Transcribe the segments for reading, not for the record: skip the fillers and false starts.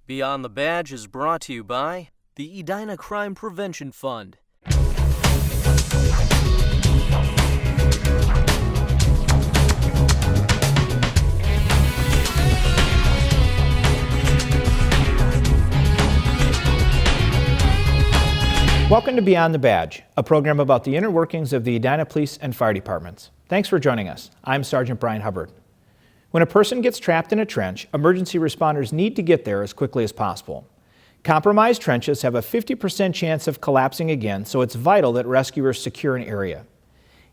Beyond the Badge is brought to you by the Edina Crime Prevention Fund. Welcome to Beyond the Badge, a program about the inner workings of the Edina Police and Fire Departments. Thanks for joining us. I'm Sergeant Brian Hubbard. When a person gets trapped in a trench, emergency responders need to get there as quickly as possible. Compromised trenches have a 50% chance of collapsing again, so it's vital that rescuers secure an area.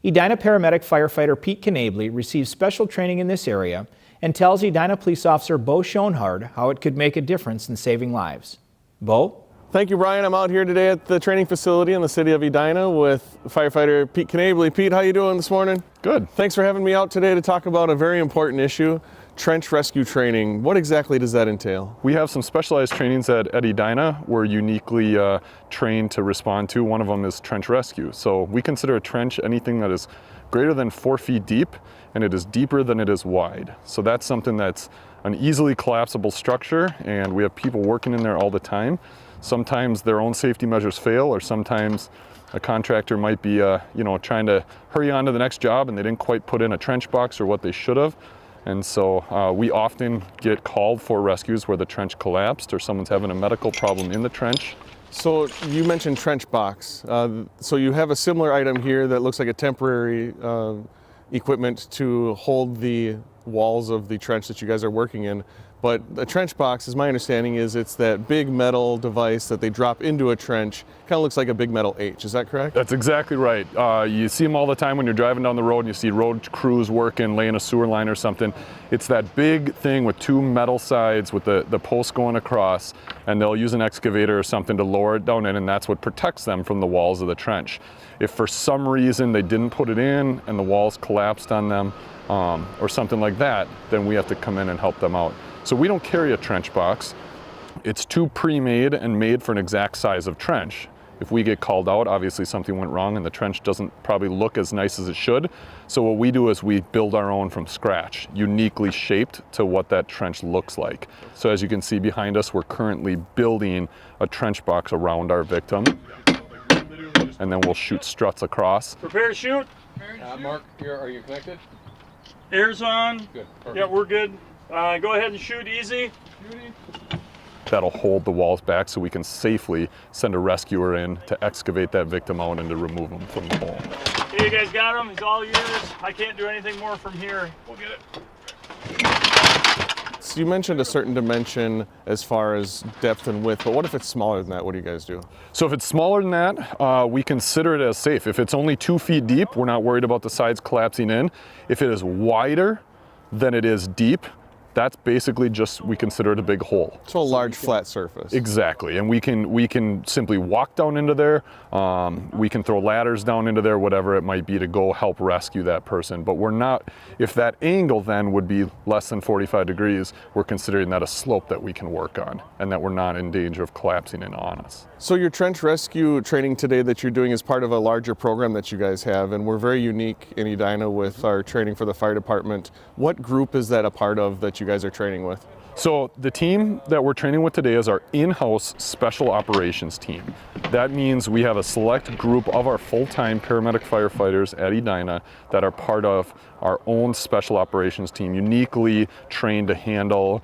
Edina paramedic firefighter Pete Knabley received special training in this area and tells Edina police officer Bo Schoenhard how it could make a difference in saving lives. Bo? Thank you, Brian. I'm out here today at the training facility in the city of Edina with firefighter Pete Knabley. Pete, how you doing this morning? Good. Thanks for having me out today to talk about a very important issue, trench rescue training. What exactly does that entail? We have some specialized trainings at Edina we're uniquely trained to respond to. One of them is trench rescue. So we consider a trench anything that is greater than 4 feet deep and it is deeper than it is wide. So that's something that's an easily collapsible structure, and we have people working in there all the time. Sometimes their own safety measures fail, or sometimes a contractor might be trying to hurry on to the next job and they didn't quite put in a trench box or what they should have. And so we often get called for rescues where the trench collapsed or someone's having a medical problem in the trench. So you mentioned trench box. So you have a similar item here that looks like a temporary equipment to hold the walls of the trench that you guys are working in. But a trench box, as my understanding is, it's that big metal device that they drop into a trench. Kind of looks like a big metal H, is that correct? That's exactly right. You see them all the time when you're driving down the road and you see road crews working, laying a sewer line or something. It's that big thing with two metal sides with the post going across, and they'll use an excavator or something to lower it down in, and that's what protects them from the walls of the trench. If for some reason they didn't put it in and the walls collapsed on them or something like that, then we have to come in and help them out. So we don't carry a trench box. It's too pre-made and made for an exact size of trench. If we get called out, obviously something went wrong and the trench doesn't probably look as nice as it should. So what we do is we build our own from scratch, uniquely shaped to what that trench looks like. So as you can see behind us, we're currently building a trench box around our victim. And then we'll shoot struts across. Prepare to shoot. Mark, here, are you connected? Air's on. Good. Perfect. Yeah, we're good. Go ahead and shoot easy. That'll hold the walls back so we can safely send a rescuer in to excavate that victim out and to remove them from the hole. Okay, you guys got him. He's all yours. I can't do anything more from here. We'll get it. So you mentioned a certain dimension as far as depth and width, but what if it's smaller than that? What do you guys do? So if it's smaller than that, we consider it as safe. If it's only 2 feet deep, we're not worried about the sides collapsing in. If it is wider than it is deep, that's basically just, we consider it a big hole. So a large flat surface. Exactly, and we can simply walk down into there. We can throw ladders down into there, whatever it might be, to go help rescue that person. But we're not, if that angle then would be less than 45 degrees, we're considering that a slope that we can work on and that we're not in danger of collapsing in on us. So your trench rescue training today that you're doing is part of a larger program that you guys have, and we're very unique in Edina with our training for the fire department. What group is that a part of that you guys are training with? So the team that we're training with today is our in-house special operations team. That means we have a select group of our full-time paramedic firefighters at Edina that are part of our own special operations team, uniquely trained to handle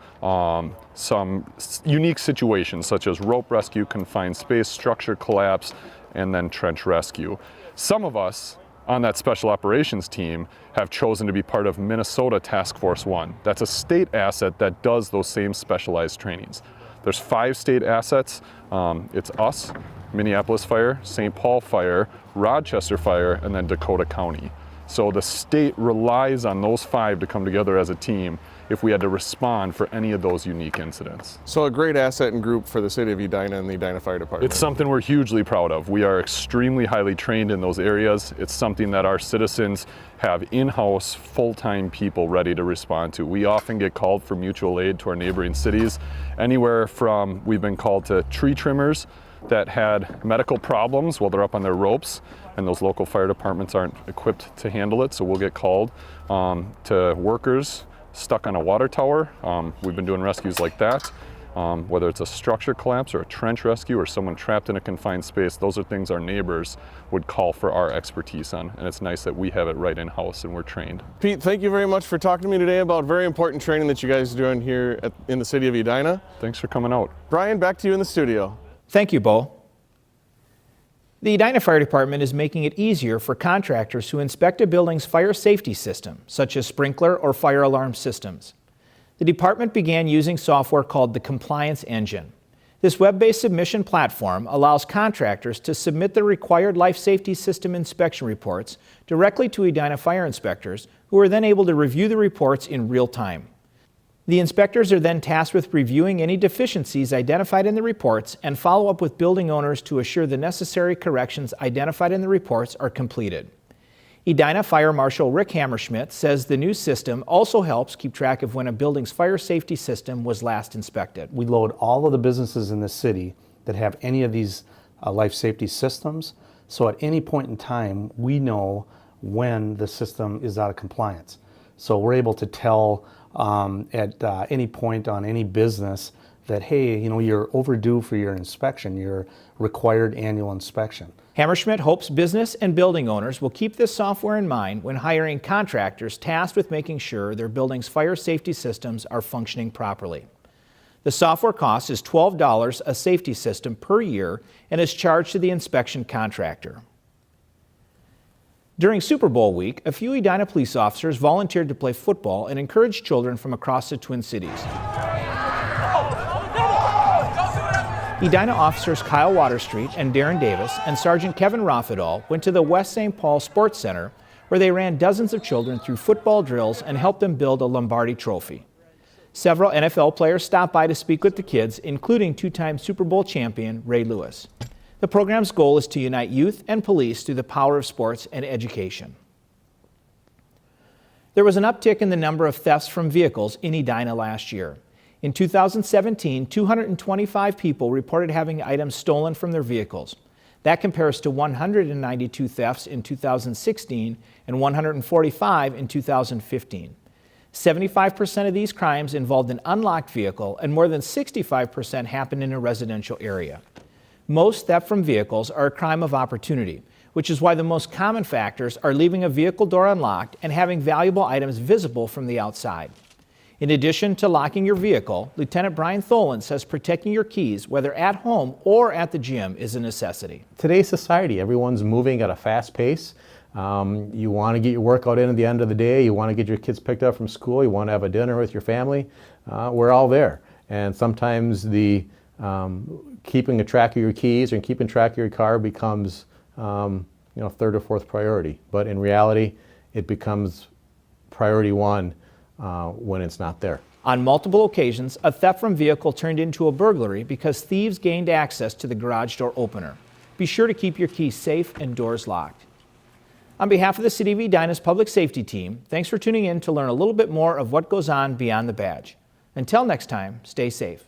some unique situations such as rope rescue, confined space, structure collapse, and then trench rescue. Some of us on that special operations team have chosen to be part of Minnesota Task Force 1. That's a state asset that does those same specialized trainings. There's 5 state assets. It's us, Minneapolis Fire, St. Paul Fire, Rochester Fire, and then Dakota County. So the state relies on those 5 to come together as a team if we had to respond for any of those unique incidents. So a great asset and group for the city of Edina and the Edina Fire Department. It's something we're hugely proud of. We are extremely highly trained in those areas. It's something that our citizens have in-house, full-time people ready to respond to. We often get called for mutual aid to our neighboring cities. Anywhere from, we've been called to tree trimmers that had medical problems while they're up on their ropes, and those local fire departments aren't equipped to handle it, so we'll get called to workers stuck on a water tower. We've been doing rescues like that. Whether it's a structure collapse or a trench rescue or someone trapped in a confined space, those are things our neighbors would call for our expertise on. And it's nice that we have it right in-house and we're trained. Pete, thank you very much for talking to me today about very important training that you guys are doing here in the city of Edina. Thanks for coming out. Brian, back to you in the studio. Thank you, Bo. The Edina Fire Department is making it easier for contractors who inspect a building's fire safety system, such as sprinkler or fire alarm systems. The department began using software called the Compliance Engine. This web-based submission platform allows contractors to submit the required life safety system inspection reports directly to Edina fire inspectors, who are then able to review the reports in real time. The inspectors are then tasked with reviewing any deficiencies identified in the reports and follow up with building owners to assure the necessary corrections identified in the reports are completed. Edina Fire Marshal Rick Hammerschmidt says the new system also helps keep track of when a building's fire safety system was last inspected. We load all of the businesses in the city that have any of these life safety systems, so at any point in time we know when the system is out of compliance. So we're able to tell at any point on any business that, hey, you know, you're overdue for your inspection, your required annual inspection. Hammerschmidt hopes business and building owners will keep this software in mind when hiring contractors tasked with making sure their building's fire safety systems are functioning properly. The software cost is $12 a safety system per year and is charged to the inspection contractor. During Super Bowl week, a few Edina police officers volunteered to play football and encourage children from across the Twin Cities. Edina officers Kyle Waterstreet and Darren Davis and Sergeant Kevin Rothedal went to the West St. Paul Sports Center, where they ran dozens of children through football drills and helped them build a Lombardi trophy. Several NFL players stopped by to speak with the kids, including two-time Super Bowl champion Ray Lewis. The program's goal is to unite youth and police through the power of sports and education. There was an uptick in the number of thefts from vehicles in Edina last year. In 2017, 225 people reported having items stolen from their vehicles. That compares to 192 thefts in 2016 and 145 in 2015. 75% of these crimes involved an unlocked vehicle, and more than 65% happened in a residential area. Most theft from vehicles are a crime of opportunity, which is why the most common factors are leaving a vehicle door unlocked and having valuable items visible from the outside. In addition to locking your vehicle, Lieutenant Brian Tholen says protecting your keys, whether at home or at the gym, is a necessity. Today's society, everyone's moving at a fast pace. You want to get your workout in at the end of the day. You want to get your kids picked up from school. You want to have a dinner with your family. We're all there. And sometimes the keeping a track of your keys and keeping track of your car becomes third or fourth priority. But in reality, it becomes priority one when it's not there. On multiple occasions, a theft from vehicle turned into a burglary because thieves gained access to the garage door opener. Be sure to keep your keys safe and doors locked. On behalf of the City of Edina's Public Safety Team, thanks for tuning in to learn a little bit more of what goes on beyond the badge. Until next time, stay safe.